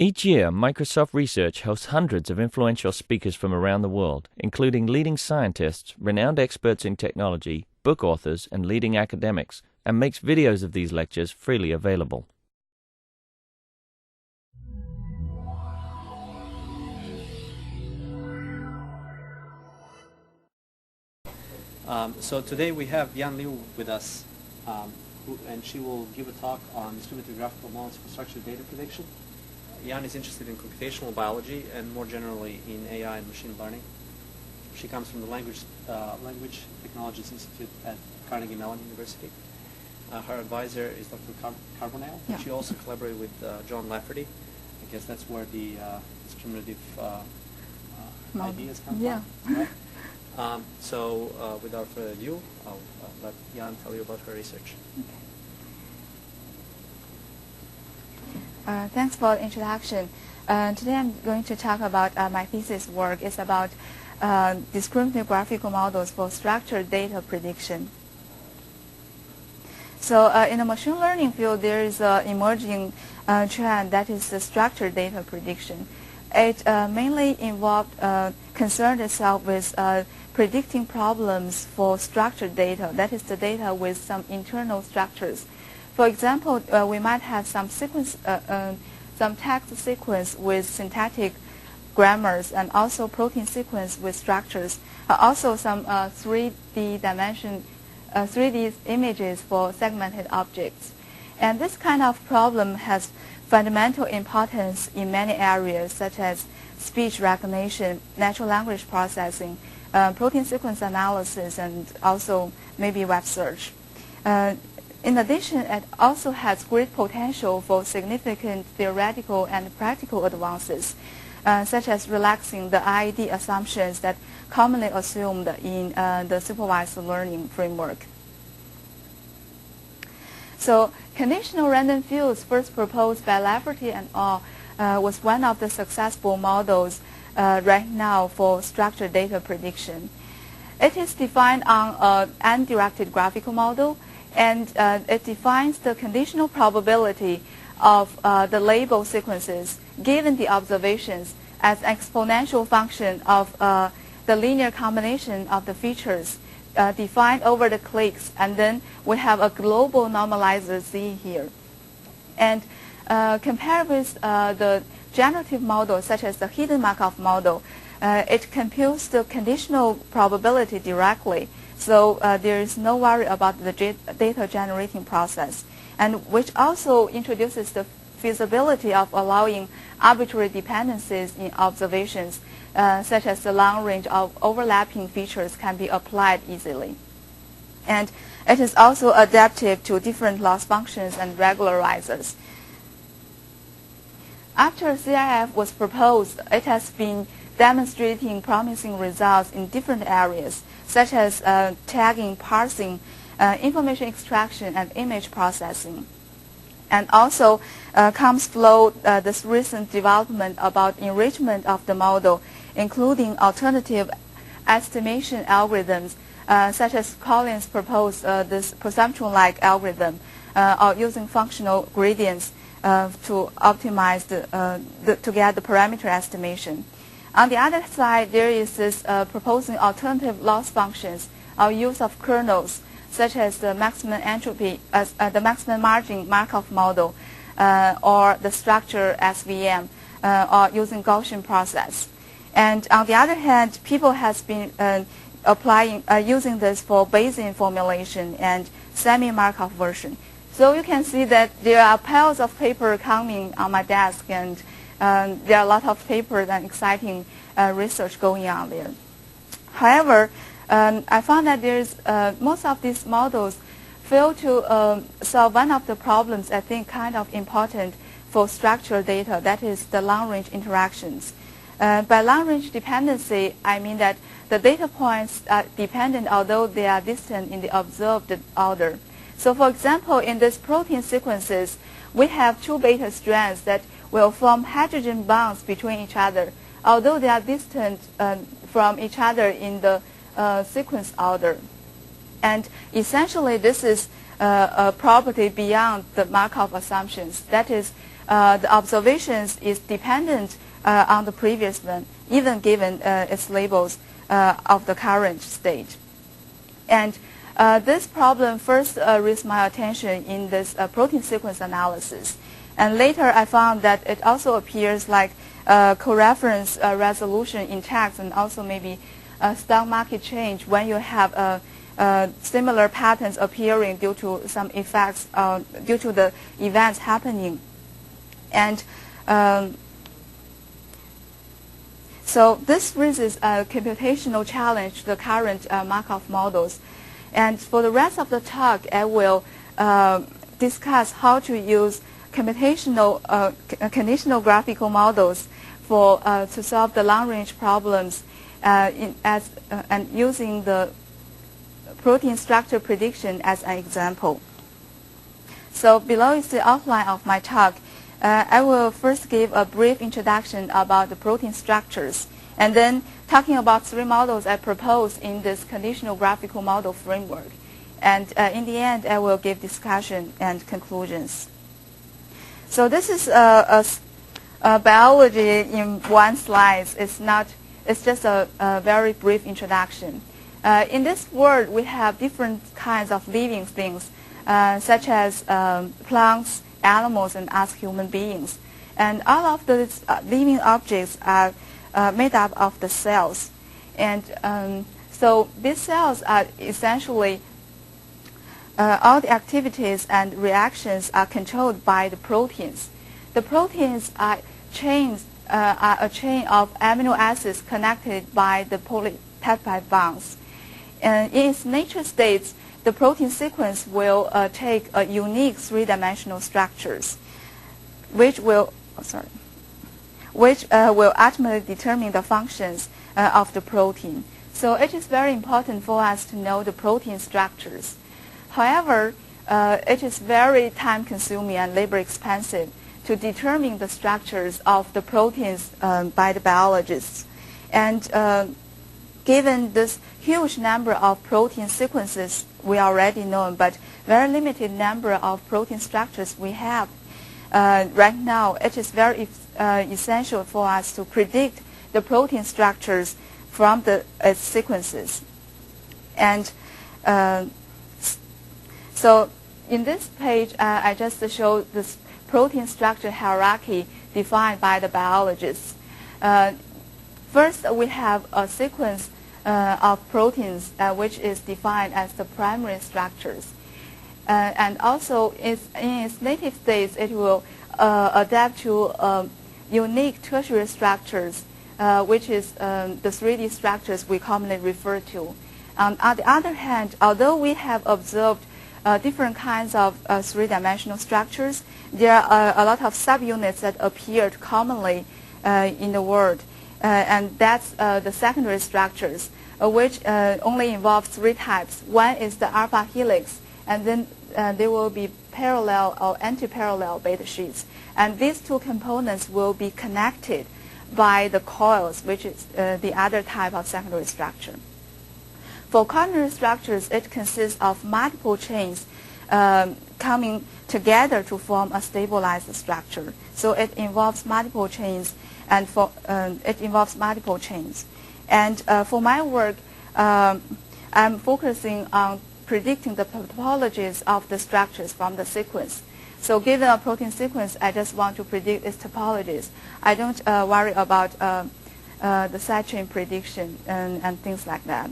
Each year, Microsoft Research hosts hundreds of influential speakers from around the world, including leading scientists, renowned experts in technology, book authors, and leading academics, and makes videos of these lectures freely available. So today we have Yan Liu with us, and she will give a talk on distributive graphical models for structured data prediction. Yan is interested in computational biology and more generally in AI and machine learning. She comes from the Language Technologies Institute at Carnegie Mellon University. Her advisor is Dr. Carbonell. Yeah. She also collaborated with John Lafferty. I guess that's where the discriminative ideas come yeah. from. Right? So without further ado, I'll let Yan tell you about her research. Okay. Thanks for the introduction. Today I'm going to talk about my thesis work. It's about discriminative graphical models for structured data prediction. So in the machine learning field, there is an emerging trend that is the structured data prediction. It mainly concerned itself with predicting problems for structured data, that is the data with some internal structures. For example, we might have some text sequence with syntactic grammars and also protein sequence with structures, also some 3D images for segmented objects. And this kind of problem has fundamental importance in many areas such as speech recognition, natural language processing, protein sequence analysis, and also maybe web search. In addition, it also has great potential for significant theoretical and practical advances, such as relaxing the IED assumptions that commonly assumed in the supervised learning framework. So, conditional random fields, first proposed by Lafferty and al., was one of the successful models right now for structured data prediction. It is defined on an undirected graphical model, and it defines the conditional probability of the label sequences given the observations as exponential function of the linear combination of the features defined over the clicks, and then we have a global normalizer Z here. And compared with the generative model, such as the hidden Markov model, it computes the conditional probability directly. So there is no worry about the data generating process, and which also introduces the feasibility of allowing arbitrary dependencies in observations, such as the long range of overlapping features can be applied easily. And it is also adaptive to different loss functions and regularizers. After CRF was proposed, it has been demonstrating promising results in different areas, such as tagging, parsing, information extraction, and image processing. And also comes flow this recent development about enrichment of the model, including alternative estimation algorithms, such as Collins proposed this perceptron-like algorithm, or using functional gradients to optimize to get the parameter estimation. On the other side, there is this proposing alternative loss functions or use of kernels, such as the maximum entropy, the maximum margin Markov model, or the structure SVM, or using Gaussian process. And on the other hand, people has been using this for Bayesian formulation and semi-Markov version. So you can see that there are piles of paper coming on my desk, and there are a lot of papers and exciting research going on there. However, I found that there's most of these models fail to solve one of the problems I think kind of important for structured data, that is the long-range interactions. By long-range dependency, I mean that the data points are dependent although they are distant in the observed order. So for example, in these protein sequences, we have two beta strands that will form hydrogen bonds between each other, although they are distant from each other in the sequence order. And essentially, this is a property beyond the Markov assumptions. That is, the observations is dependent on the previous one, even given its labels of the current state. And this problem first raised my attention in this protein sequence analysis. And later I found that it also appears like coreference resolution in text, and also maybe stock market change when you have similar patterns appearing due to some effects, due to the events happening. And so this raises a computational challenge to the current Markov models. And for the rest of the talk, I will discuss how to use computational conditional graphical models for to solve the long-range problems and using the protein structure prediction as an example. So below is the outline of my talk. I will first give a brief introduction about the protein structures, and then talking about three models I proposed in this conditional graphical model framework. And in the end, I will give discussion and conclusions. So this is a biology in one slide. It's just a very brief introduction. In this world, we have different kinds of living things, such as plants, animals, and us human beings. And all of these living objects are made up of the cells. And so these cells are essentially all the activities and reactions are controlled by the proteins. The proteins are a chain of amino acids connected by the polypeptide bonds. And in its nature states, the protein sequence will take a unique three-dimensional structures, which will ultimately determine the functions of the protein. So it is very important for us to know the protein structures. However, it is very time-consuming and labor-expensive to determine the structures of the proteins by the biologists. And given this huge number of protein sequences we already know, but very limited number of protein structures we have right now, it is very essential for us to predict the protein structures from its sequences. And so in this page, I just show this protein structure hierarchy defined by the biologists. First, we have a sequence of proteins which is defined as the primary structures. And also, in its native states, it will adapt to unique tertiary structures, which is the 3D structures we commonly refer to. On the other hand, although we have observed different kinds of three-dimensional structures, there are a lot of subunits that appeared commonly in the world. And that's the secondary structures, which only involve three types. One is the alpha helix, and then there will be parallel or anti-parallel beta sheets. And these two components will be connected by the coils, which is the other type of secondary structure. For quaternary structures, it consists of multiple chains coming together to form a stabilized structure. So it involves multiple chains, and for my work, I'm focusing on predicting the topologies of the structures from the sequence. So given a protein sequence, I just want to predict its topologies. I don't worry about the sidechain prediction and things like that.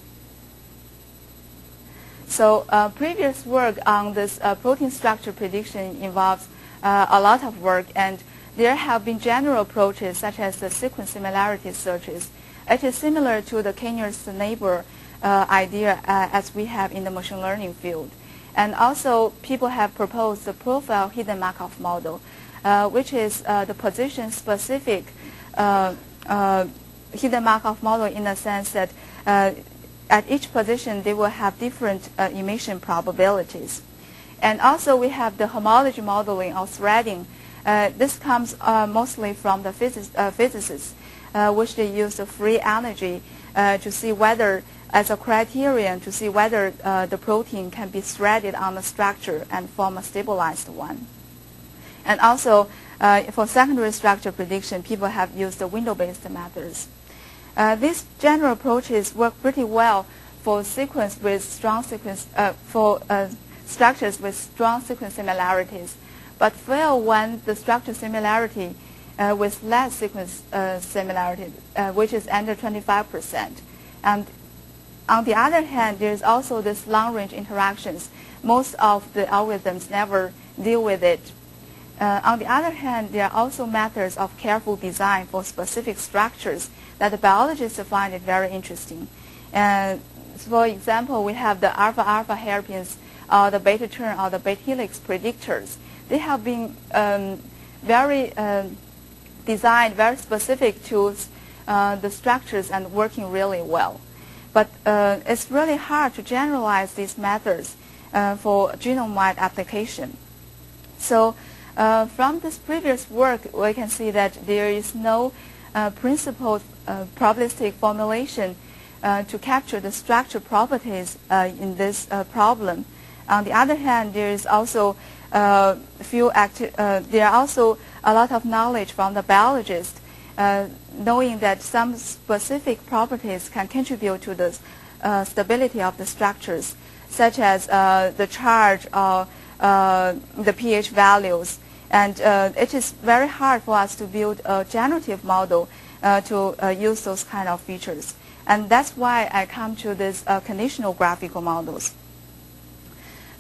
So previous work on this protein structure prediction involves a lot of work, and there have been general approaches such as the sequence similarity searches. It is similar to the k-nearest neighbor idea as we have in the machine learning field. And also, people have proposed the profile hidden Markov model, which is the position-specific hidden Markov model in the sense that at each position, they will have different emission probabilities. And also, we have the homology modeling or threading. This comes mostly from the physicists, which they use the free energy to see whether, as a criterion, to see whether the protein can be threaded on the structure and form a stabilized one. And also, For secondary structure prediction, people have used the window-based methods. These general approaches work pretty well for sequence with strong sequence structures with strong sequence similarities, but fail when the structure similarity with less sequence similarity, which is under 25%. And on the other hand, there's also this long-range interactions. Most of the algorithms never deal with it. On the other hand, there are also methods of careful design for specific structures that the biologists find it very interesting. For example, we have the alpha-alpha hairpins, the beta turn, or the B-helix predictors. They have been designed very specific to the structures and working really well. But it's really hard to generalize these methods for genome-wide application. So from this previous work, we can see that there is no principled probabilistic formulation to capture the structure properties in this problem. On the other hand, there is also there are also a lot of knowledge from the biologists, knowing that some specific properties can contribute to the stability of the structures, such as the charge or the pH values. And it is very hard for us to build a generative model to use those kind of features. And that's why I come to this conditional graphical models.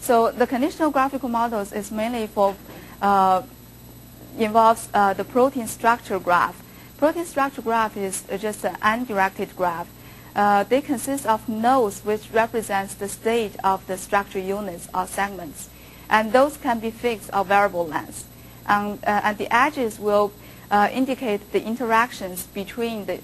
So the conditional graphical models is mainly for involves the protein structure graph. Protein structure graph is just an undirected graph. They consist of nodes which represents the state of the structure units or segments, and those can be fixed or variable lengths. And the edges will indicate the interactions between the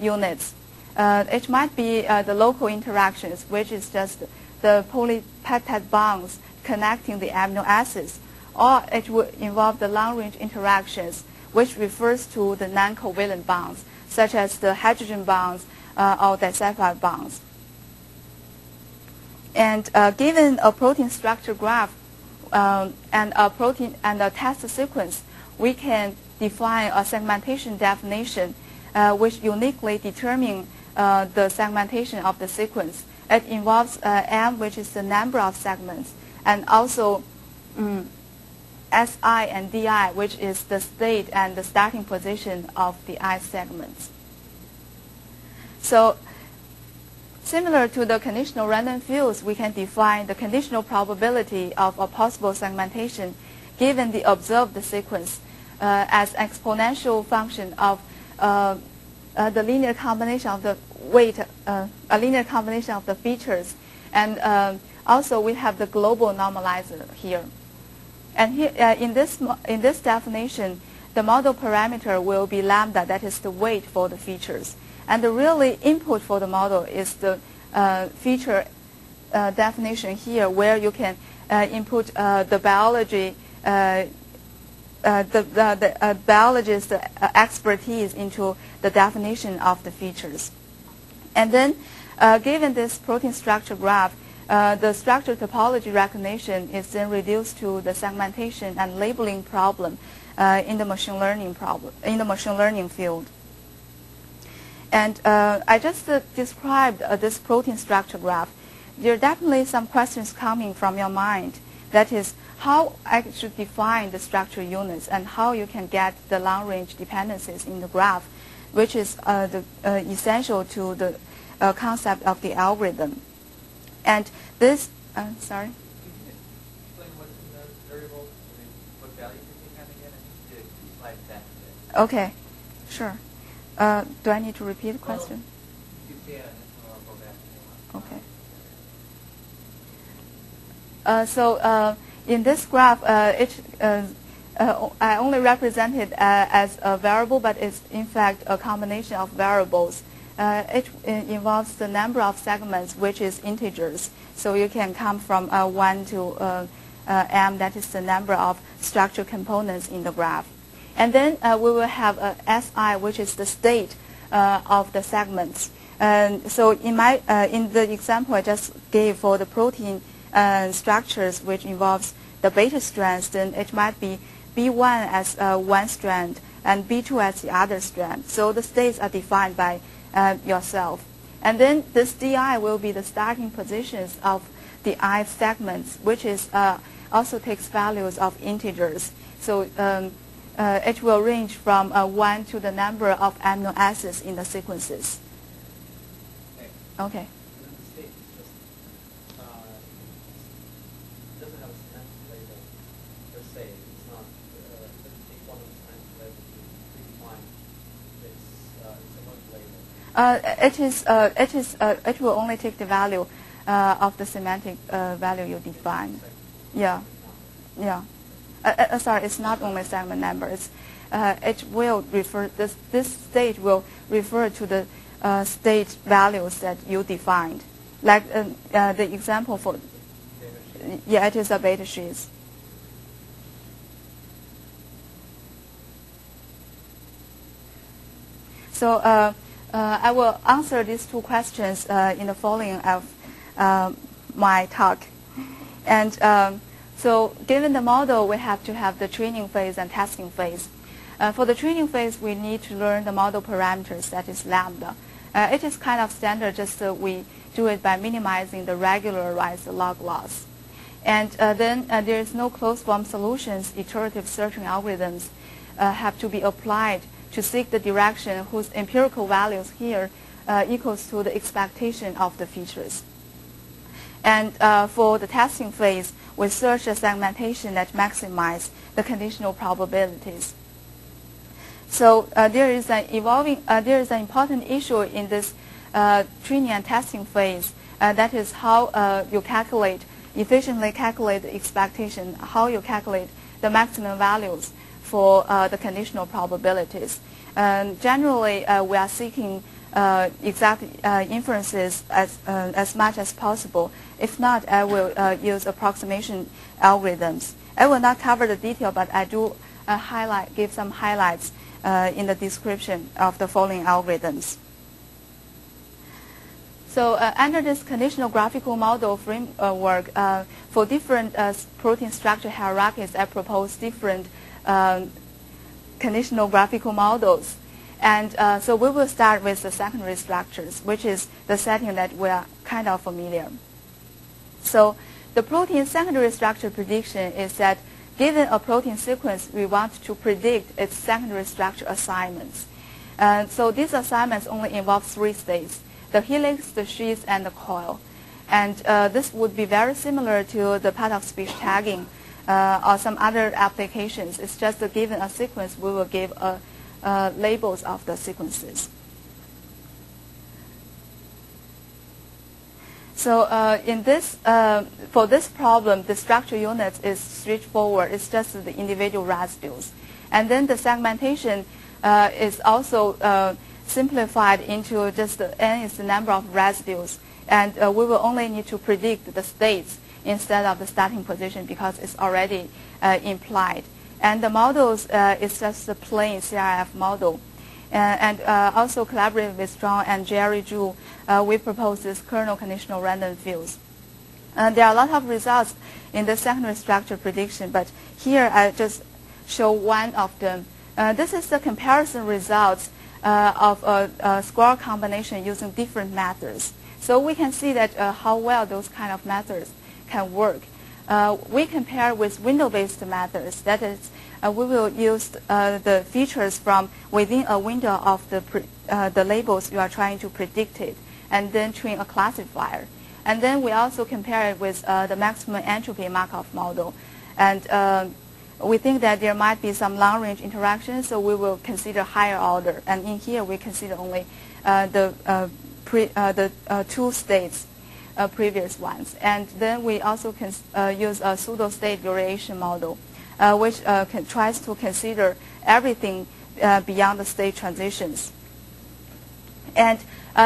units. It might be the local interactions, which is just the polypeptide bonds connecting the amino acids, or it will involve the long-range interactions, which refers to the non-covalent bonds, such as the hydrogen bonds or disulfide bonds. And given a protein structure graph and a protein and a test sequence, we can define a segmentation definition which uniquely determines the segmentation of the sequence. It involves M, which is the number of segments, and also SI and DI, which is the state and the starting position of the I segments. So similar to the conditional random fields, we can define the conditional probability of a possible segmentation given the observed sequence as exponential function of the linear combination of the weight, a linear combination of the features. And also we have the global normalizer here. And here, in this definition, the model parameter will be lambda, that is the weight for the features. And the really input for the model is the feature definition here, where you can input the biology, the biologist's expertise into the definition of the features. And then, given this protein structure graph, the structure topology recognition is then reduced to the segmentation and labeling problem in the machine learning field. And I just described this protein structure graph. There are definitely some questions coming from your mind. That is, how I should define the structure units and how you can get the long-range dependencies in the graph, which is essential to the concept of the algorithm. And this, sorry? Can you explain what's in the variable? What values you have again? I think the slide back. Okay, sure. Do I need to repeat the question? You can, or I'll go back. Okay. So in this graph, I only represent it as a variable, but it's in fact a combination of variables. It involves the number of segments, which is integers. So you can come from 1 to m, that is the number of structure components in the graph. And then we will have a SI, which is the state of the segments. And so in the example I just gave for the protein structures, which involves the beta strands, then it might be B1 as one strand and B2 as the other strand. So the states are defined by yourself. And then this DI will be the starting positions of the I segments, which is also takes values of integers. So it will range from 1 to the number of amino acids in the sequences. Okay. It will only take the value of the semantic value you define. Yeah, yeah. Sorry, it's not only segment numbers. It will refer this state will refer to the state values that you defined. Like the example for yeah, it is a beta sheets. So. I will answer these two questions in the following of my talk. And so given the model, we have to have the training phase and testing phase. For the training phase, we need to learn the model parameters, that is lambda. It is kind of standard, just we do it by minimizing the regularized log loss. And then there is no closed form solutions. Iterative searching algorithms have to be applied to seek the direction whose empirical values here equals to the expectation of the features. And for the testing phase, we search a segmentation that maximizes the conditional probabilities. So there is an important issue in this training and testing phase. That is how you efficiently calculate the expectation, how you calculate the maximum values for the conditional probabilities. Generally, we are seeking exact inferences as much as possible. If not, I will use approximation algorithms. I will not cover the detail, but I do give some highlights in the description of the following algorithms. So under this conditional graphical model framework, for different protein structure hierarchies, I propose different conditional graphical models. And so we will start with the secondary structures, which is the setting that we are kind of familiar. So the protein secondary structure prediction is that given a protein sequence, we want to predict its secondary structure assignments. So these assignments only involve 3 states: the helix, the sheath, and the coil. And this would be very similar to the part of speech tagging or some other applications. It's just given a sequence, we will give labels of the sequences. So for this problem, the structure unit is straightforward. It's just the individual residues. And then the segmentation is also simplified into just n is the number of residues. And we will only need to predict the states instead of the starting position because it's already implied. And the models is just a plain CRF model. And also collaborating with John and Jerry Zhu, we propose this kernel conditional random fields. There are a lot of results in the secondary structure prediction, but here I just show one of them. This is the comparison results of a square combination using different methods. So we can see that how well those kind of methods can work. We compare with window-based methods. That is, we will use the features from within a window of the labels you are trying to predict it, and then train a classifier. And then we also compare it with the maximum entropy Markov model. And we think that there might be some long-range interactions, so we will consider higher order. And in here, we consider only the 2 states, previous ones. And then we also use a pseudo-state variation model, which tries to consider everything beyond the state transitions. And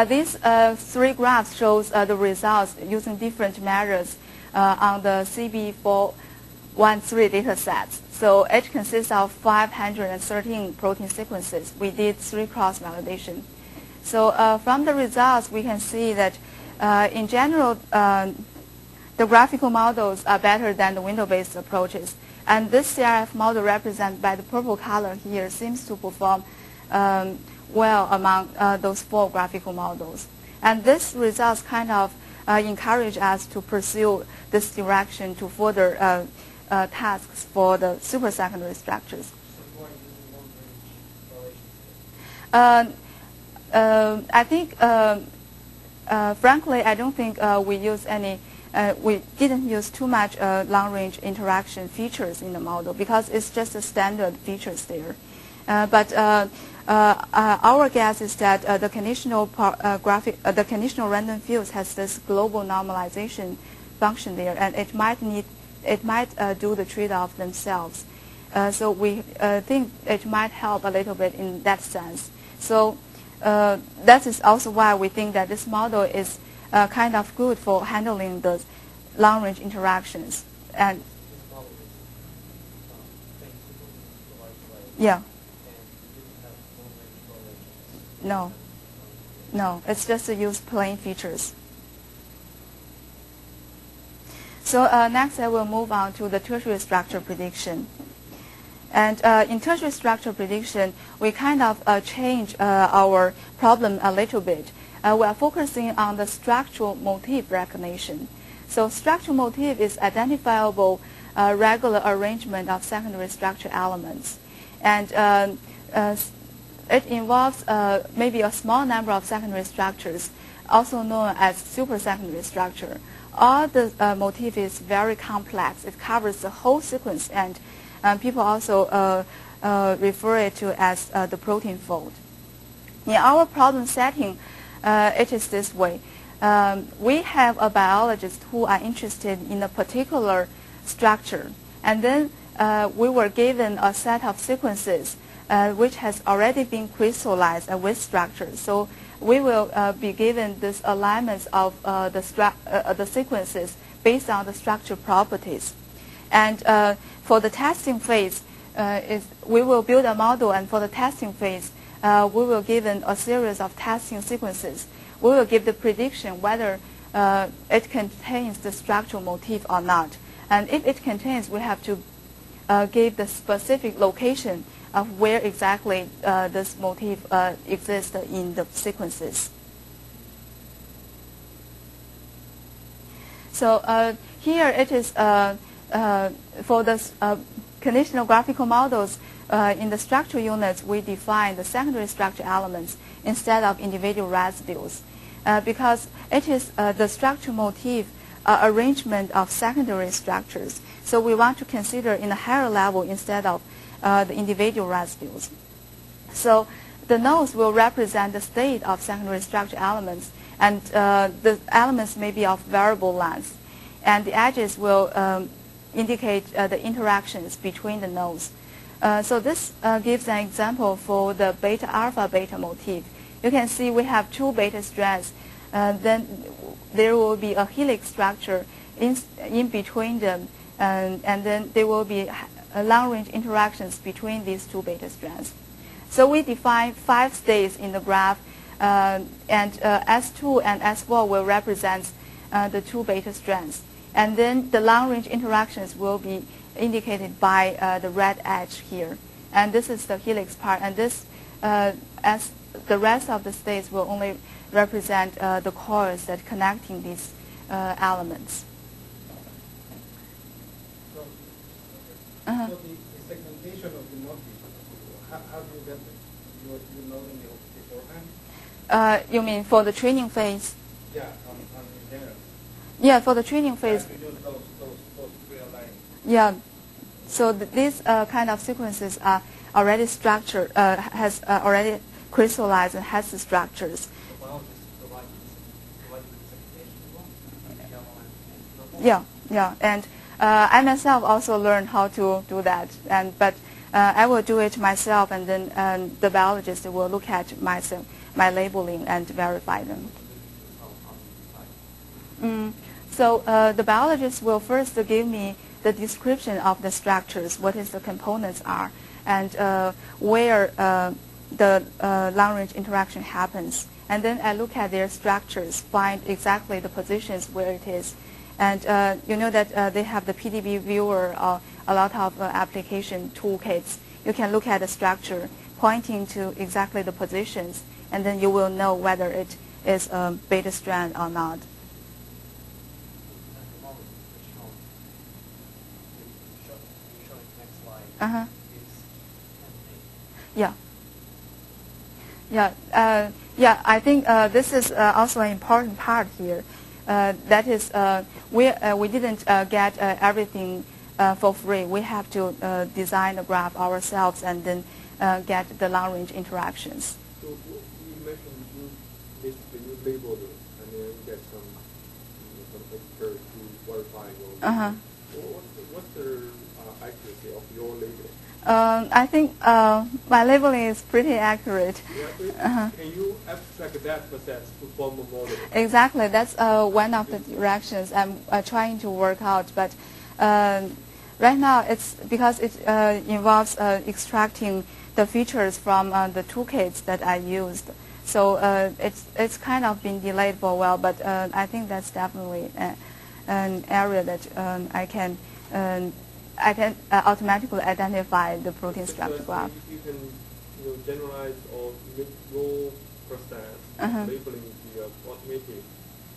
these 3 graphs shows the results using different measures on the CB413 data sets. So it consists of 513 protein sequences. We did 3 cross-validation. So from the results, we can see that in general, the graphical models are better than the window-based approaches. And this CRF model represented by the purple color here seems to perform well among those 4 graphical models. And this results kind of encourage us to pursue this direction to further tasks for the supersecondary structures. I think, frankly, I don't think we use any. We didn't use too much long-range interaction features in the model because it's just the standard features there. But our guess is that the conditional random fields has this global normalization function there, and it might do the trade-off themselves. So we think it might help a little bit in that sense. So that is also why we think that this model is kind of good for handling the long-range interactions. And yeah. No, it's just to use plain features. So next I will move on to the tertiary structure prediction. And in tertiary structure prediction, we kind of change our problem a little bit. We are focusing on the structural motif recognition. So structural motif is identifiable regular arrangement of secondary structure elements. And it involves maybe a small number of secondary structures, also known as supersecondary structure. All the motif is very complex. It covers the whole sequence, and people also refer it to as the protein fold. In our problem setting, it is this way. We have a biologist who are interested in a particular structure, and then we were given a set of sequences which has already been crystallized with structure. So we will be given this alignments of the sequences based on the structure properties. And for the testing phase, we will build a model, and for the testing phase, we will given a series of testing sequences. We will give the prediction whether it contains the structural motif or not. And if it contains, we have to give the specific location of where exactly this motif exists in the sequences. So here it is for the conditional graphical models. In the structure units, we define the secondary structure elements instead of individual residues because it is the structure motif arrangement of secondary structures. So we want to consider in a higher level instead of the individual residues. So the nodes will represent the state of secondary structure elements, and the elements may be of variable length. And the edges will indicate the interactions between the nodes. So this gives an example for the beta-alpha-beta motif. You can see we have 2 beta strands. Then there will be a helix structure in between them, and then there will be long-range interactions between these 2 beta strands. So we define 5 states in the graph, and S2 and S4 will represent the 2 beta strands. And then the long-range interactions will be indicated by the red edge here. And this is the helix part, and this, as the rest of the states will only represent the coils that connecting these elements. So the segmentation of the motif, how do you get it? You know them beforehand? You mean for the training phase? Yeah, on general. Yeah, for the training phase. You use those real lines. Yeah. So these kind of sequences are already structured, has already crystallized and has the structures. Yeah, yeah, and I myself also learned how to do that, but I will do it myself, and then the biologist will look at my labeling and verify them. So the biologist will first give me the description of the structures, what is the components are, and where the long-range interaction happens. And then I look at their structures, find exactly the positions where it is. And you know that they have the PDB viewer a lot of application toolkits. You can look at the structure pointing to exactly the positions, and then you will know whether it is a beta strand or not. At the moment, you're showing the next slide. Uh-huh. Is Yeah. Yeah, I think this is also an important part here. That is, we didn't get everything for free. We have to design the graph ourselves and then get the long-range interactions. So you mentioned you basically you label it and then you get some editor to verify your Uh-huh. What's the accuracy of your labeling? I think my labeling is pretty accurate. Yeah, can you abstract that process to form a model? Exactly. That's one of the directions I'm trying to work out. But right now, it's because it involves extracting the features from the toolkits that I used. So it's kind of been delayed for a while, but I think that's definitely an area that I can automatically identify the protein structure graph. If you can generalize or make your process labeling the automated,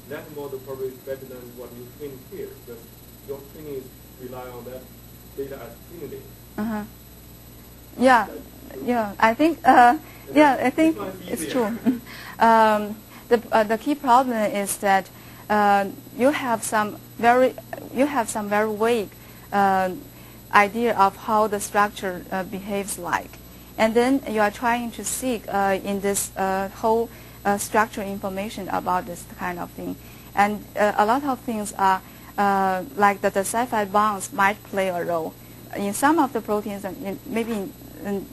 that model probably is better than what you train here, because your training is rely on that data as training data. Yeah. I think it's true. The key problem is that you have some very vague idea of how the structure behaves like, and then you are trying to seek in this whole structure information about this kind of thing, and a lot of things are like the sci-fi bonds might play a role in some of the proteins and maybe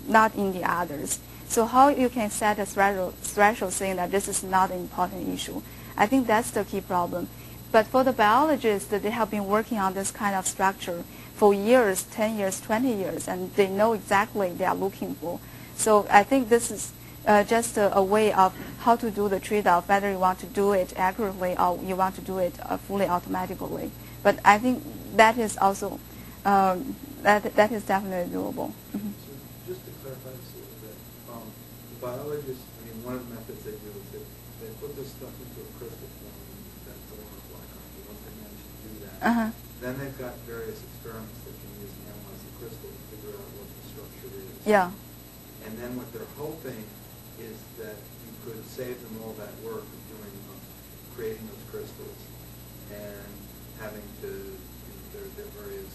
not in the others. So how you can set a threshold saying that this is not an important issue? I think that's the key problem. But for the biologists, they have been working on this kind of structure for years, 10 years, 20 years, and they know exactly what they are looking for. So I think this is just a way of how to do the trade-off, whether you want to do it accurately or you want to do it fully automatically. But I think that is also, that is definitely doable. Mm-hmm. So just to clarify this a little bit, the biologists, one of the methods they do is they put this stuff into a crystal form that's a lot of black coffee. Once they manage to do that, then they've got various experiments they can use to analyze the crystal to figure out what the structure is. Yeah. And then what they're hoping is that you could save them all that work of doing, creating those crystals and having to, there are various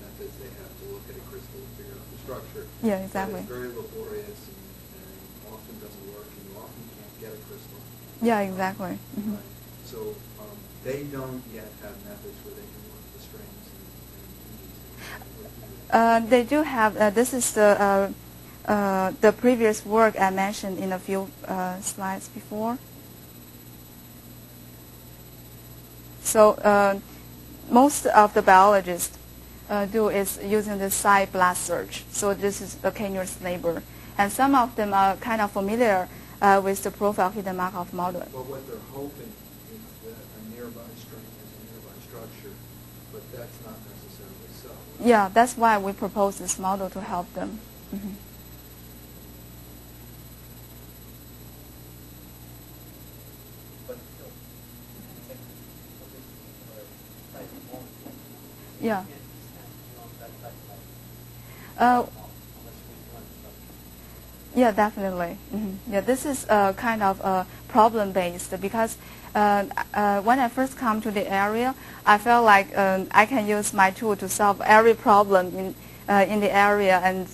methods they have to look at a crystal to figure out the structure. Yeah, exactly. But it's very laborious and often doesn't work, and you often can't get a crystal. Yeah, exactly. Mm-hmm. Right. So they don't yet have methods where they can work the strings and They do have. This is the previous work I mentioned in a few slides before. So most of the biologists do is using the psi-blast search. So this is a k-nearest neighbor, and some of them are kind of familiar with the profile hidden Markov model. Well, what they're hoping is that a nearby string is a nearby structure, but that's not necessarily so. Yeah, that's why we propose this model to help them. Mm-hmm. Yeah. Yeah, definitely. Mm-hmm. Yeah, this is kind of problem-based because when I first come to the area, I felt like I can use my tool to solve every problem in the area, and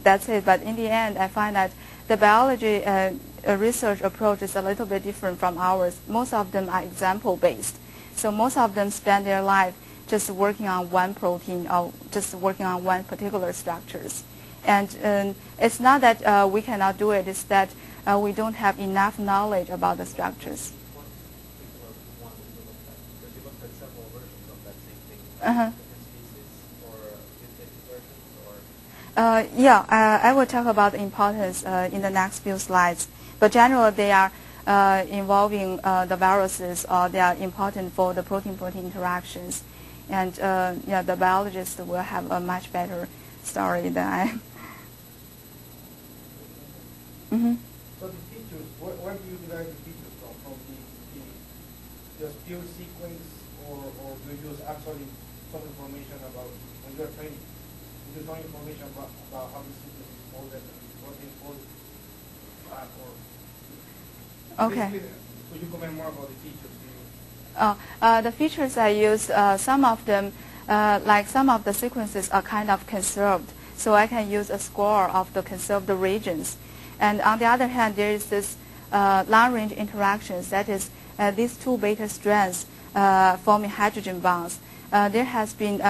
that's it. But in the end, I find that the biology research approach is a little bit different from ours. Most of them are example-based. So most of them spend their life just working on one protein or just working on one particular structures. And it's not that we cannot do it, it's that we don't have enough knowledge about the structures. Yeah, I will talk about the importance in the next few slides. But generally, they are involving the viruses, or they are important for the protein-protein interactions. And yeah, the biologist will have a much better story than I. Mm-hmm. So the features, where do you derive the features from? From the just pure sequence, or do you use actually some information about when you're training? You use some information about how the sequence is folded and what they fold back, or Okay. could you comment more about the features? The features I use, some of them, like some of the sequences are kind of conserved, so I can use a score of the conserved regions. And on the other hand, there is this long-range interactions, that is, these two beta strands forming hydrogen bonds. There has been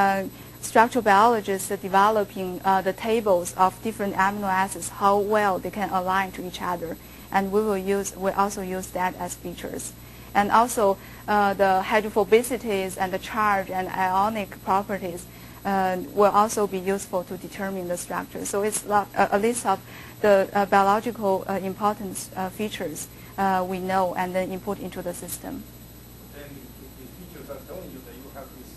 structural biologists developing the tables of different amino acids, how well they can align to each other, and we also use that as features. And also the hydrophobicities and the charge and ionic properties will also be useful to determine the structure. So it's a list of the biological importance features we know and then input into the system. And the features are telling you that you have this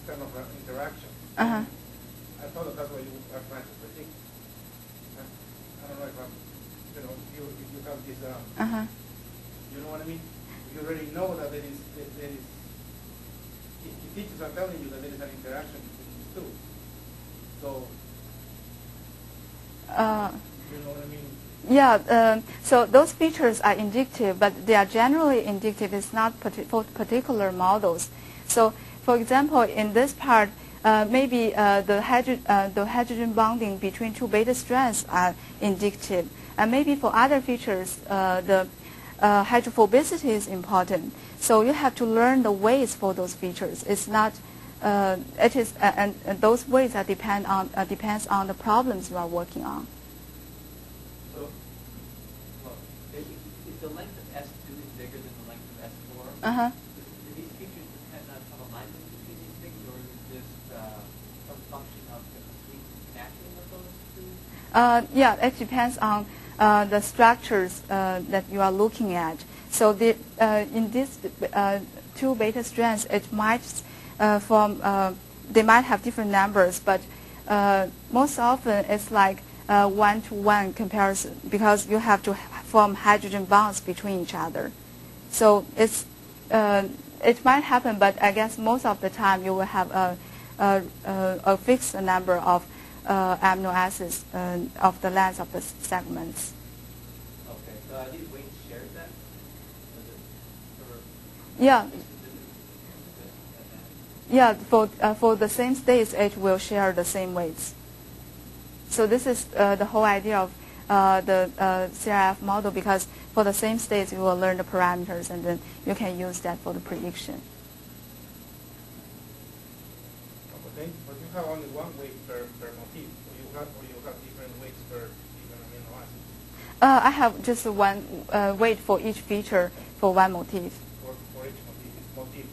kind of interaction. Uh-huh. I thought that's what you are trying to predict. I don't know if if you have this, Uh-huh. you know what I mean? You already know that there is if the features are telling you that there is an interaction between these two. So, you know what I mean? Yeah, so those features are indicative, but they are generally indicative. It's not for particular models. So, for example, in this part, maybe the hydrogen bonding between two beta strands are indicative. And maybe for other features, the hydrophobicity is important. So you have to learn the weights for those features. It's not, it is, and those weights are depends on the problems you are working on. So, well, if the length of S2 is bigger than the length of S4, Uh-huh. do these features depend on some alignment between these things, or is it just some function of the complete matching of those two? Yeah, it depends on the structures that you are looking at. So in these two beta strands, it might they might have different numbers, but most often it's like one-to-one comparison because you have to form hydrogen bonds between each other. So it might happen, but I guess most of the time you will have a fixed number of amino acids of the length of the segments. Okay, so are these weights shared then? Yeah. Yeah, for the same states, it will share the same weights. So this is the whole idea of the CRF model, because for the same states, you will learn the parameters, and then you can use that for the prediction. Okay, but you have only one weight per motif, or you have different weights per different amino acids. I have just one weight for each feature for one motif. For each motif, it's motif.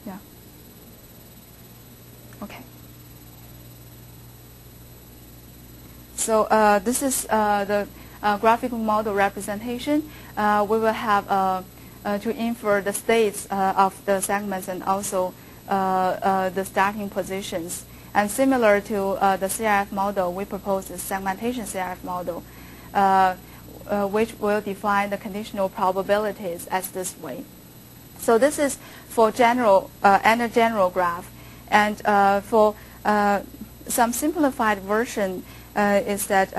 Yeah. Okay. So this is the graphical model representation. We will have to infer the states of the segments and also the starting positions. And similar to the CRF model, we propose the segmentation CRF model, which will define the conditional probabilities as this way. So this is for general graph, and for some simplified version is that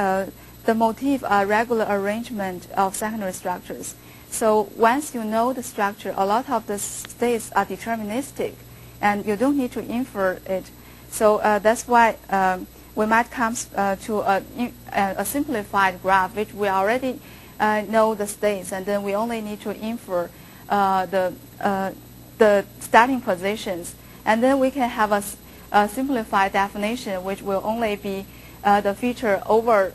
the motif are regular arrangement of secondary structures. So once you know the structure, a lot of the states are deterministic, and you don't need to infer it. So that's why we might come to a simplified graph, which we already know the states, and then we only need to infer the starting positions, and then we can have a simplified definition, which will only be the feature over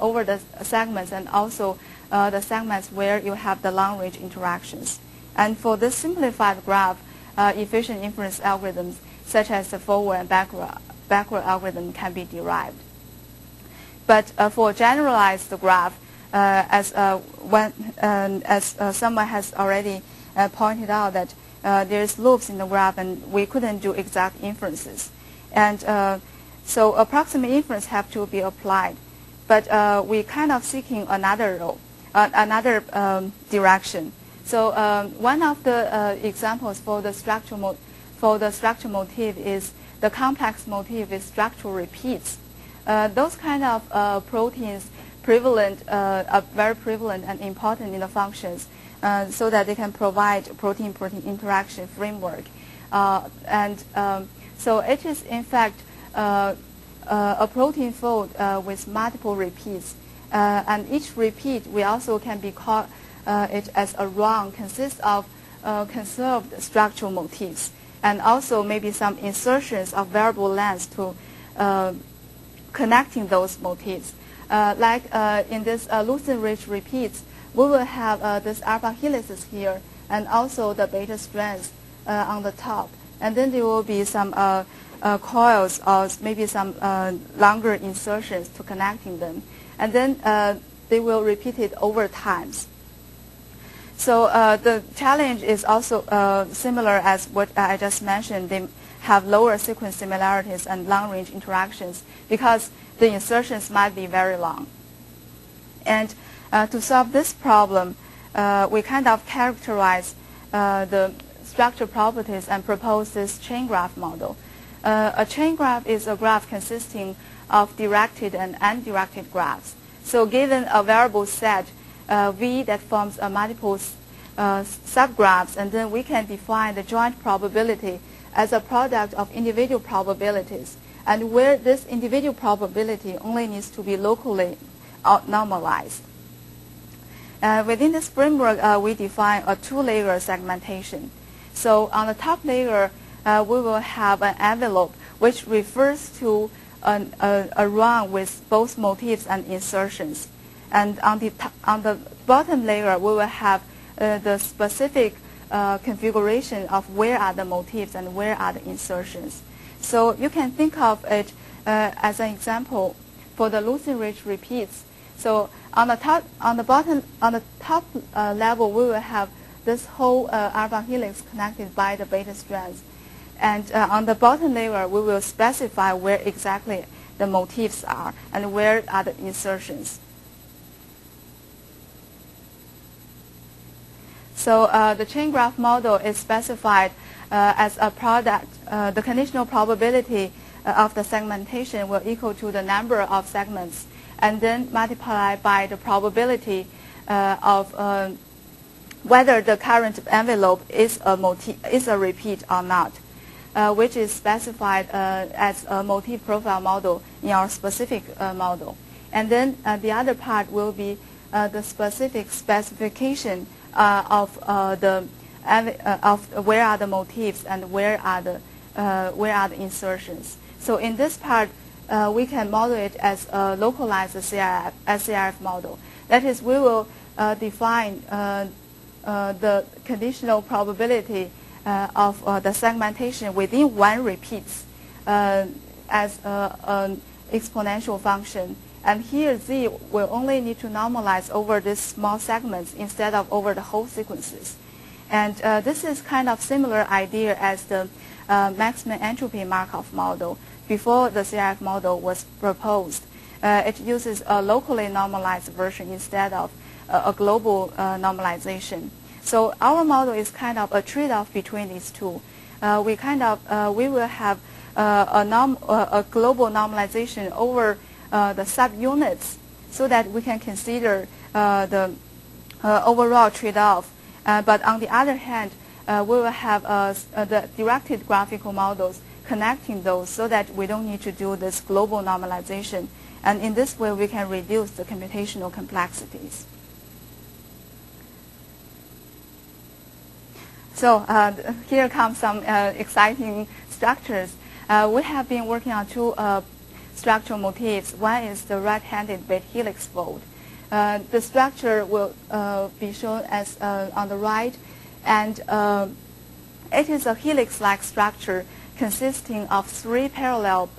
over the segments, and also the segments where you have the long-range interactions. And for this simplified graph, efficient inference algorithms such as the forward and backward algorithm can be derived. But for generalized graph, as someone has already pointed out, that there's loops in the graph, and we couldn't do exact inferences. And so approximate inference have to be applied. But we kind of seeking another direction. So one of the examples for the structural motif is the complex motif with structural repeats. Those kind of proteins are very prevalent and important in the functions, so that they can provide protein-protein interaction framework. So it is in fact a protein fold with multiple repeats, and each repeat we also can be called it as a rung, consists of conserved structural motifs, and also maybe some insertions of variable lengths to connecting those motifs. Like in this Lucent-rich repeats, we will have this alpha helices here, and also the beta strands on the top, and then there will be some coils or maybe some longer insertions to connecting them, and then they will repeat it over times. So the challenge is also similar as what I just mentioned. They have lower sequence similarities and long-range interactions because the insertions might be very long. And to solve this problem, we kind of characterize the structure properties and propose this chain graph model. A chain graph is a graph consisting of directed and undirected graphs. So given a variable set V that forms a multiple subgraphs, and then we can define the joint probability as a product of individual probabilities, and where this individual probability only needs to be locally normalized. Within this framework, we define a two-layer segmentation. So on the top layer, we will have an envelope which refers to a rung with both motifs and insertions. And on the bottom layer, we will have the specific configuration of where are the motifs and where are the insertions. So you can think of it as an example for the Lucent-rich repeats. So on the top level, we will have this whole alpha helix connected by the beta strands. And on the bottom layer, we will specify where exactly the motifs are and where are the insertions. So the chain graph model is specified as a product. The conditional probability of the segmentation will equal to the number of segments, and then multiplied by the probability of whether the current envelope is a repeat or not, which is specified as a motif profile model in our specific model. And then the other part will be the specification of where are the motifs and where are the insertions. So in this part, we can model it as a localized CRF model. That is, we will define the conditional probability of the segmentation within one repeats as an exponential function. And here Z will only need to normalize over these small segments instead of over the whole sequences. And this is kind of similar idea as the maximum entropy Markov model before the CRF model was proposed. It uses a locally normalized version instead of a global normalization. So our model is kind of a trade-off between these two. We will have a global normalization over the subunits, so that we can consider the overall trade-off. But on the other hand, we will have the directed graphical models connecting those, so that we don't need to do this global normalization. And in this way, we can reduce the computational complexities. So here comes some exciting structures. We have been working on two structural motifs. One is the right-handed B-helix fold. The structure will be shown as on the right, and it is a helix-like structure consisting of three parallel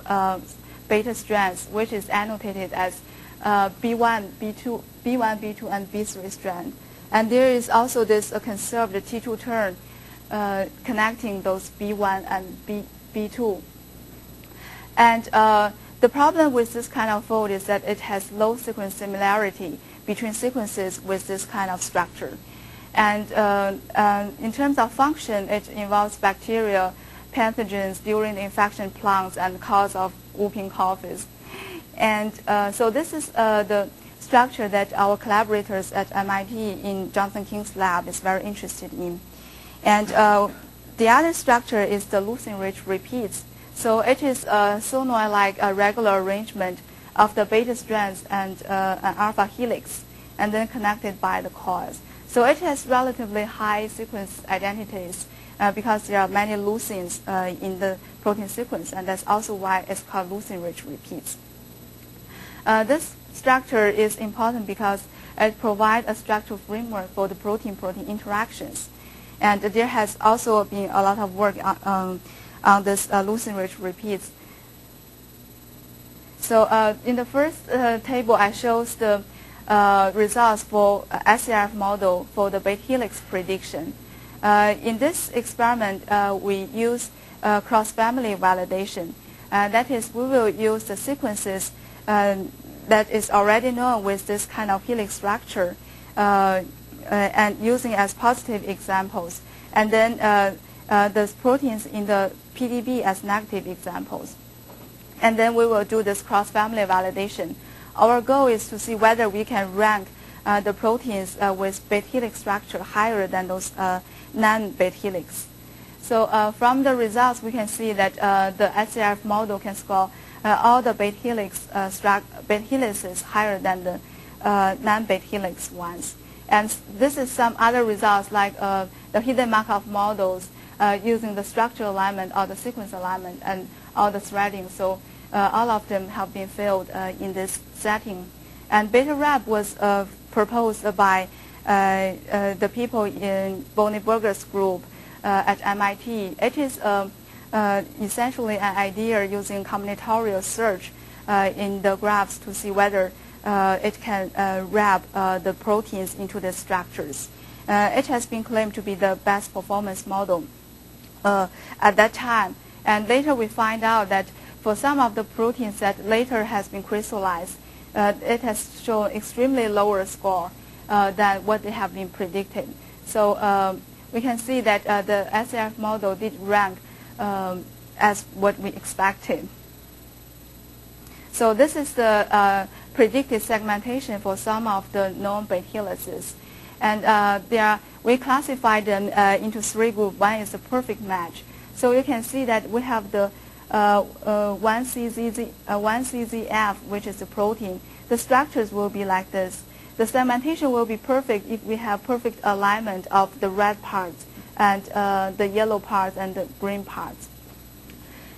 beta strands, which is annotated as B1, B2, and B3 strand. And there is also this conserved T2 turn connecting those B1 and B2. And the problem with this kind of fold is that it has low sequence similarity between sequences with this kind of structure. And in terms of function, it involves bacteria, pathogens during the infection plants and cause of whooping coughes. And so this is the structure that our collaborators at MIT in Jonathan King's lab is very interested in. And the other structure is the leucine-rich repeats. So it is a solenoid-like regular arrangement of the beta strands and an alpha helix, and then connected by the coils. So it has relatively high sequence identities because there are many leucines in the protein sequence, and that's also why it's called leucine-rich repeats. This structure is important because it provides a structural framework for the protein-protein interactions. And there has also been a lot of work on this leucine-rich repeats. So in the first table, I shows the results for SCRF model for the beta helix prediction. In this experiment, we use cross-family validation. That is, we will use the sequences that is already known with this kind of helix structure and using as positive examples. And then the proteins in the PDB as negative examples. And then we will do this cross-family validation. Our goal is to see whether we can rank the proteins with beta helix structure higher than those non-beta helix. So from the results, we can see that the SCRF model can score all the beta helices higher than the non-beta helix ones. And this is some other results like the hidden Markov models using the structural alignment or the sequence alignment and all the threading. So all of them have been failed in this setting. And beta wrap was proposed by the people in Bonnie Berger's group at MIT. It is essentially an idea using combinatorial search in the graphs to see whether it can wrap the proteins into the structures. It has been claimed to be the best performance model at that time. And later we find out that for some of the proteins that later has been crystallized, it has shown extremely lower score than what they have been predicted. So we can see that the SCRF model did rank as what we expected. So this is the predicted segmentation for some of the known beta helices. And we classify them into three groups. One is a perfect match. So you can see that we have the 1CZF, which is the protein. The structures will be like this. The segmentation will be perfect if we have perfect alignment of the red parts and the yellow parts and the green parts.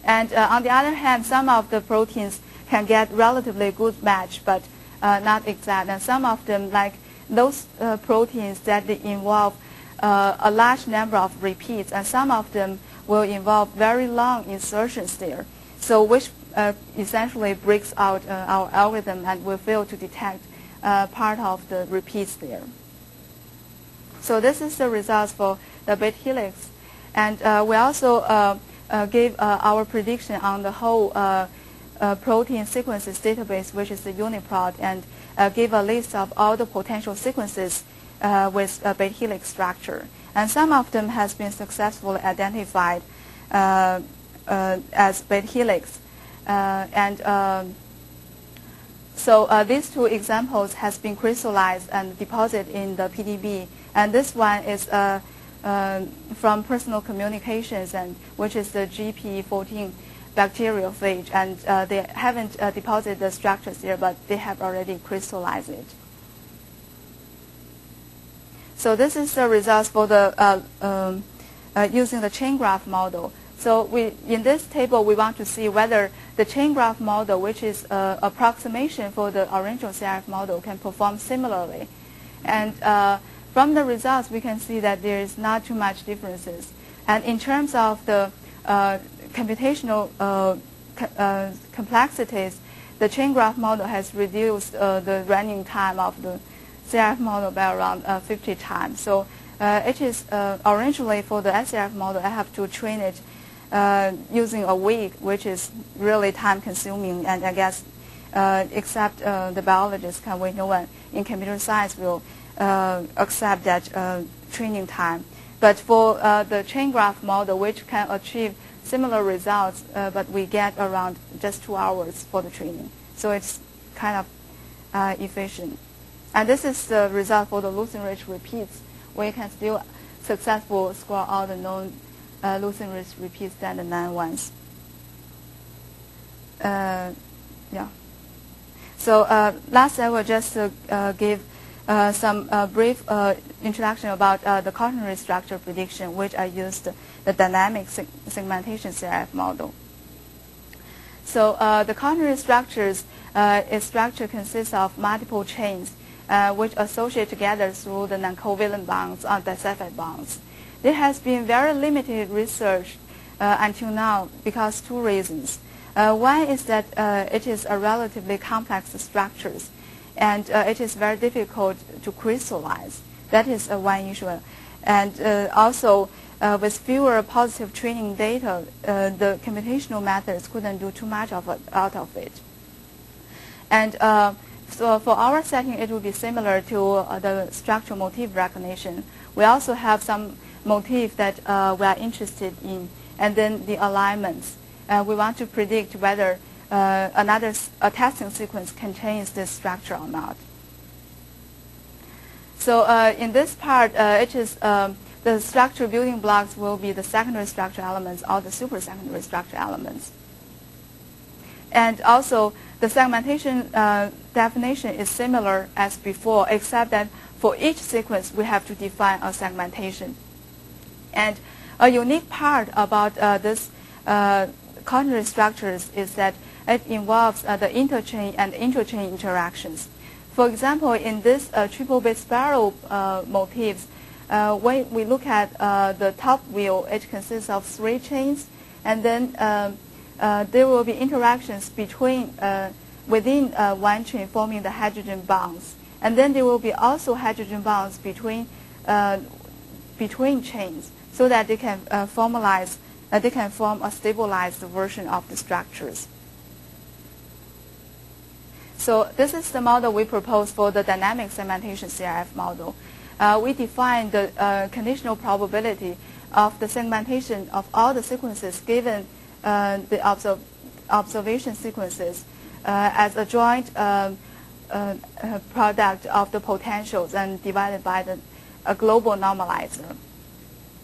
And on the other hand, some of the proteins can get relatively good match, but not exact. And some of them, like those proteins that they involve a large number of repeats, and some of them will involve very long insertions there. So which essentially breaks out our algorithm and will fail to detect part of the repeats there. So this is the results for the beta helix. And we also gave our prediction on the whole protein sequences database, which is the UniProt, and gave a list of all the potential sequences with a beta helix structure. And some of them has been successfully identified as beta helix. So these two examples has been crystallized and deposited in the PDB. And this one is from personal communications, and which is the GP14 bacteriophage. And they haven't deposited the structures there, but they have already crystallized it. So this is the results for the using the chain graph model. So in this table, we want to see whether the chain graph model, which is approximation for the original CRF model, can perform similarly. And from the results, we can see that there is not too much differences. And in terms of the computational complexities, the chain graph model has reduced the running time of the CRF model by around 50 times. So it is originally for the SCRF model, I have to train it using a week, which is really time consuming, and I guess except the biologists, no one in computer science will accept that training time. But for the chain graph model, which can achieve similar results, but we get around just 2 hours for the training. So it's kind of efficient. And this is the result for the Lucent-rich repeats, where you can still successfully score all the known Lucent-rich repeats than the non-ones. Yeah. So last, I will just give some brief introduction about the quaternary structure prediction, which I used the dynamic segmentation CRF model. So the quaternary structures, its structure consists of multiple chains which associate together through the non-covalent bonds or disulfide bonds. There has been very limited research until now because 2 reasons. One is that it is a relatively complex structure, and it is very difficult to crystallize. That is one issue. And also, with fewer positive training data, the computational methods couldn't do too much out of it. And so for our setting, it will be similar to the structural motif recognition. We also have some motif that we are interested in, and then the alignments. We want to predict whether a testing sequence contains this structure or not. So in this part, it is the structure building blocks will be the secondary structure elements or the super-secondary structure elements. And also, the segmentation definition is similar as before, except that for each sequence, we have to define a segmentation. And a unique part about this quaternary structures is that it involves the interchain and intrachain interactions. For example, in this triple-bit spiral motifs, when we look at the top view, it consists of 3 chains, and then there will be interactions between within one chain forming the hydrogen bonds, and then there will be also hydrogen bonds between chains, so that they can formalize. They can form a stabilized version of the structures. So this is the model we propose for the dynamic segmentation CRF model. We define the conditional probability of the segmentation of all the sequences given the observation sequences as a joint product of the potentials and divided by a global normalizer.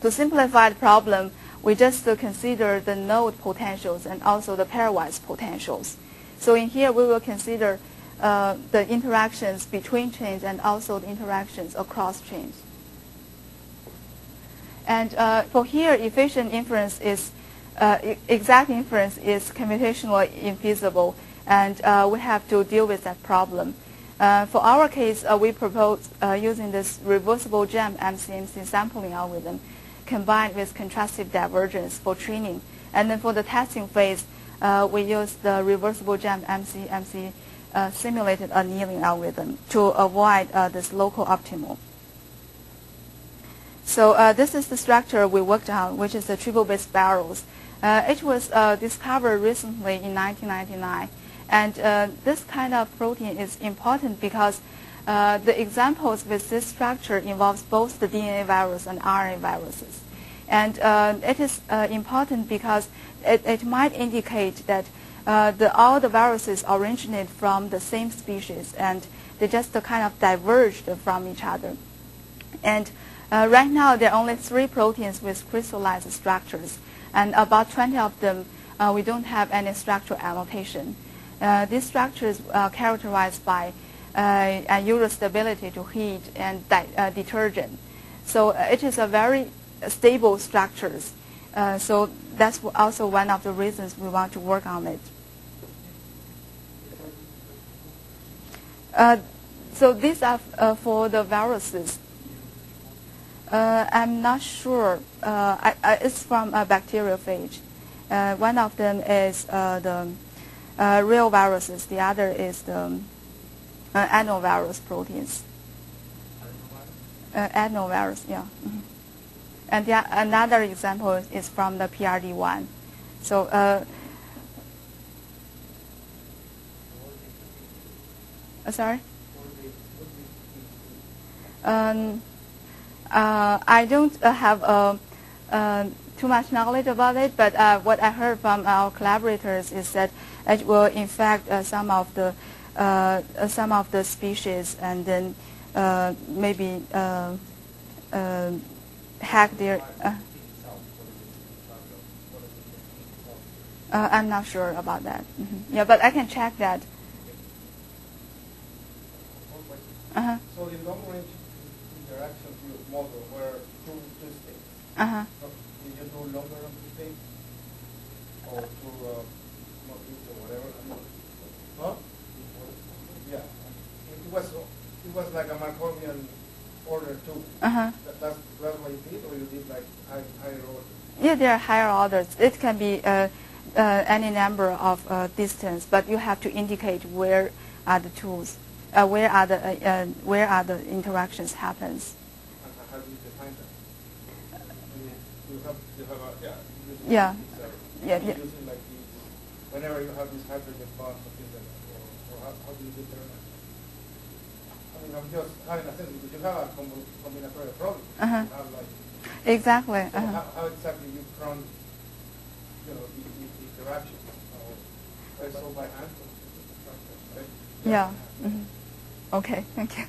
To simplify the problem, we just consider the node potentials and also the pairwise potentials. So in here, we will consider the interactions between chains and also the interactions across chains. And for here, efficient inference is exact inference is computationally infeasible, and we have to deal with that problem. For our case, we propose using this reversible gem MCMC sampling algorithm combined with contrastive divergence for training. And then for the testing phase, we use the reversible gem MCMC simulated annealing algorithm to avoid this local optimal. So this is the structure we worked on, which is the triple-bit spirals. It was discovered recently in 1999. And this kind of protein is important because the examples with this structure involves both the DNA virus and RNA viruses. And it is important because it might indicate that all the viruses originate from the same species, and they just kind of diverged from each other. And right now, there are only 3 proteins with crystallized structures, and about 20 of them, we don't have any structural annotation. These structures are characterized by unusual stability to heat and detergent. So it is a very stable structures. So that's also one of the reasons we want to work on it. So these are for the viruses. I'm not sure. It's from a bacteriophage. One of them is the real viruses. The other is the adenovirus proteins. Adenovirus, yeah. Mm-hmm. And another example is from the PRD1. So, sorry? I don't have too much knowledge about it, but what I heard from our collaborators is that it will infect some of the species, and then maybe hack their. I'm not sure about that. Mm-hmm. Yeah, but I can check that. Uh-huh. So the long-range interaction field model were two states. Uh-huh. So did you do longer than 2 states? Or two Motif or whatever? Huh? Yeah. It was like a Markovian order too. Uh-huh. That's what you did, or you did like higher order? Yeah, there are higher orders. It can be any number of distance, but you have to indicate where are the tools. Where are the interactions happens? How do you define that? You have a Yeah. Yeah. Using like these, whenever you have these hydrogen bonds or things like that, or how do you determine? I mean, I'm just having a sense because you have a combinatorial problem. Uh-huh. You have like Exactly. so Uh-huh. how exactly you count, the interactions? So by hand, right? Yeah. Mm-hmm. Okay, thank you.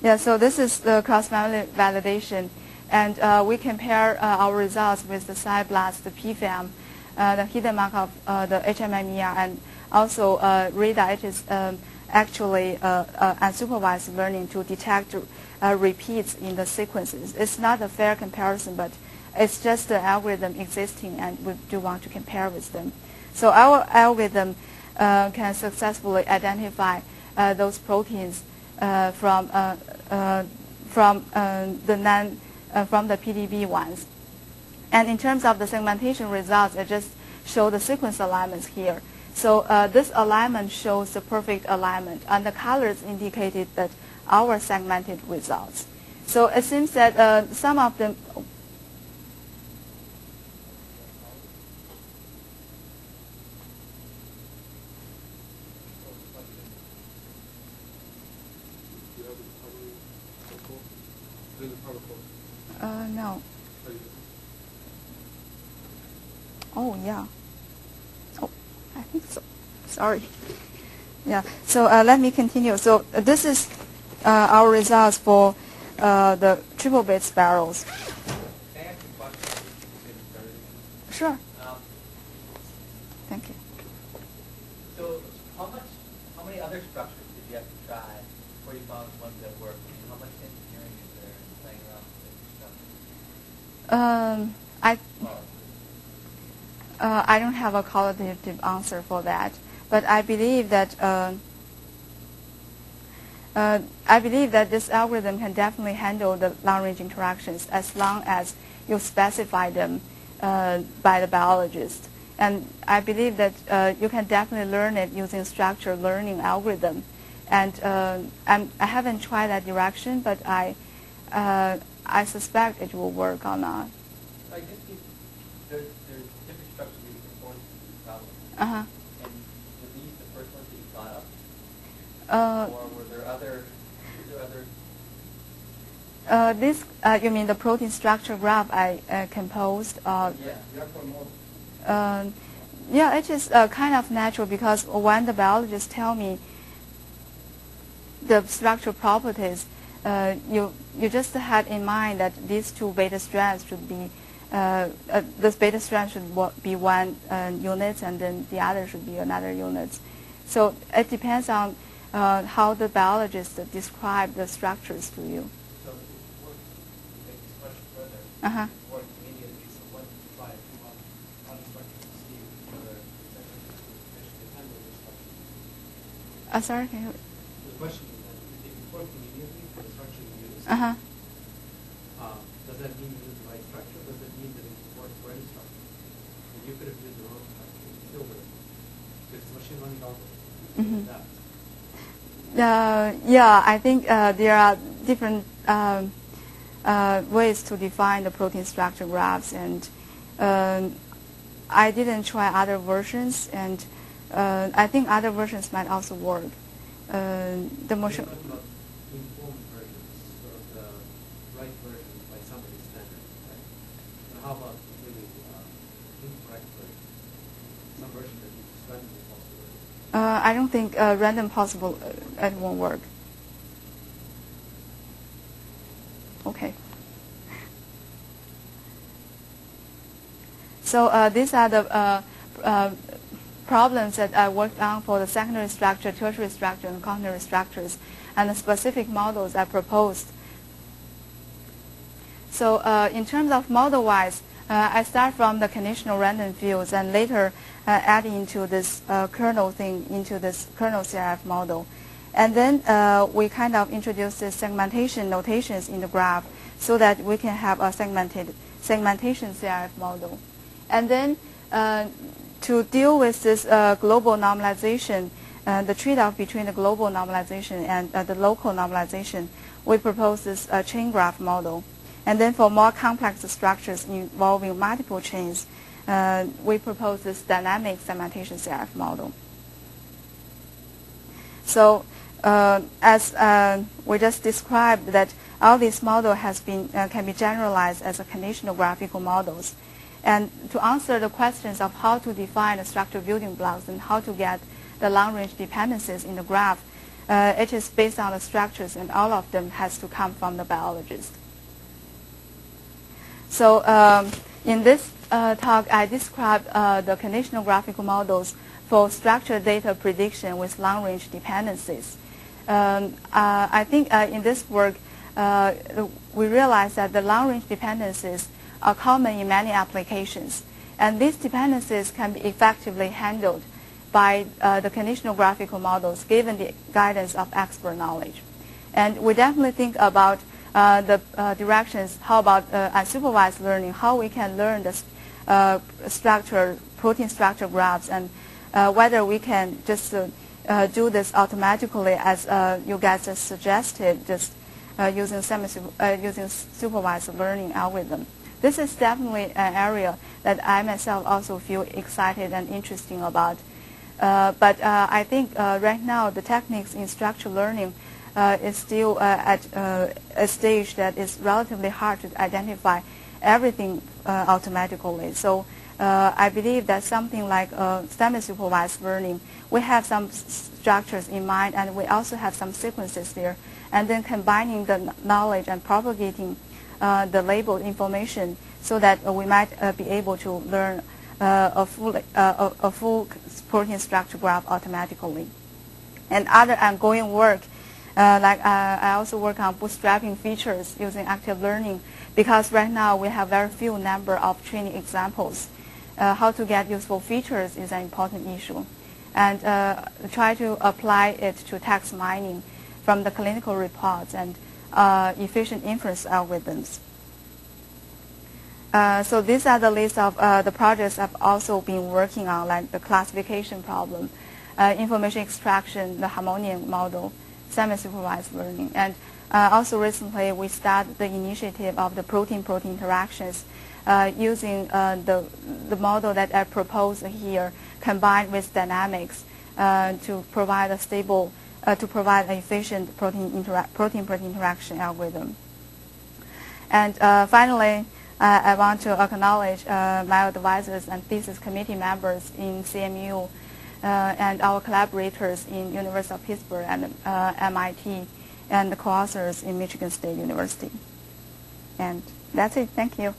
Yeah, so this is the cross-family validation, and we compare our results with the SciBlast, the PFAM, the hidden Markov, the HMMER, and also radar. It is actually unsupervised learning to detect repeats in the sequences. It's not a fair comparison, but it's just the algorithm existing, and we do want to compare with them. So our algorithm can successfully identify those proteins from the PDB ones. And in terms of the segmentation results, I just show the sequence alignments here. So this alignment shows the perfect alignment, and the colors indicated that our segmented results. So it seems that some of them. No. Oh, yeah. Oh, I think so. Sorry. Yeah. So let me continue. So this is our results for the triple bit spirals. Can I ask a question? Sure. Thank you. So how many other structures did you have to try before you found ones that worked? And how much engineering is there in playing around with different structures? I don't have a qualitative answer for that, but I believe that this algorithm can definitely handle the long-range interactions as long as you specify them by the biologist. And I believe that you can definitely learn it using structured learning algorithm. And I haven't tried that direction, but I suspect it will work or not. I guess there's different structures we can perform these problems. Uh-huh. And were these the first ones that you thought of? Or were there other? This, you mean the protein structure graph I composed? Yeah, it is kind of natural because when the biologists tell me the structural properties, you just had in mind that these two beta strands should be, this beta strand should be one unit, and then the other should be another unit. So it depends on how the biologists describe the structures to you. So it works to take this question further. Uh-huh. It worked immediately, so what you try to do on the structure to see whether segmentations will eventually handle the structure. Sorry, can you? The question is that if it worked immediately for the structure you used, Uh-huh. does that mean you used the right structure? Does that mean that it worked for any structure? That you could could have used their own structure. It still would have. Because it's a machine learning algorithm. Mhm. That. Yeah, I think there are different ways to define the protein structure graphs, and I didn't try other versions, and I think other versions might also work. The motion. You're talking about informed versions, sort of the right version by somebody's standards, right? And how about really incorrect version? Some version that you just randomly possible. I don't think random possible it won't work. Okay. So these are the problems that I worked on for the secondary structure, tertiary structure, and quaternary structures, and the specific models I proposed. So in terms of model-wise, I start from the conditional random fields and later add into this kernel thing, into this kernel CRF model. And then we kind of introduce the segmentation notations in the graph so that we can have a segmentation CRF model. And then to deal with this global normalization, the trade-off between the global normalization and the local normalization, we propose this chain graph model. And then for more complex structures involving multiple chains, we propose this dynamic segmentation CRF model. So as we just described, that all these models can be generalized as a conditional graphical models. And to answer the questions of how to define the structure building blocks and how to get the long-range dependencies in the graph, it is based on the structures, and all of them has to come from the biologist. So in this talk, I described the conditional graphical models for structured data prediction with long-range dependencies. I think in this work, we realized that the long-range dependencies are common in many applications. And these dependencies can be effectively handled by the conditional graphical models given the guidance of expert knowledge. And we definitely think about the directions, how about unsupervised learning, how we can learn the protein structure graphs, and whether we can just do this automatically as you guys just suggested, just using supervised learning algorithm. This is definitely an area that I myself also feel excited and interesting about. But I think right now the techniques in structured learning is still at a stage that is relatively hard to identify everything automatically. So I believe that something like semi-supervised learning, we have some structures in mind, and we also have some sequences there, and then combining the knowledge and propagating the labeled information so that we might be able to learn a full protein structure graph automatically. And other ongoing work, I also work on bootstrapping features using active learning, because right now we have very few number of training examples. How to get useful features is an important issue. And try to apply it to text mining from the clinical reports and efficient inference algorithms. So these are the list of the projects I've also been working on, like the classification problem, information extraction, the harmonic model, semi-supervised learning. And also recently we started the initiative of the protein-protein interactions using the model that I proposed here combined with dynamics to provide a stable, to provide an efficient protein-protein interaction algorithm. And finally, I want to acknowledge my advisors and thesis committee members in CMU and our collaborators in University of Pittsburgh and MIT, and the co-authors in Michigan State University. And that's it. Thank you.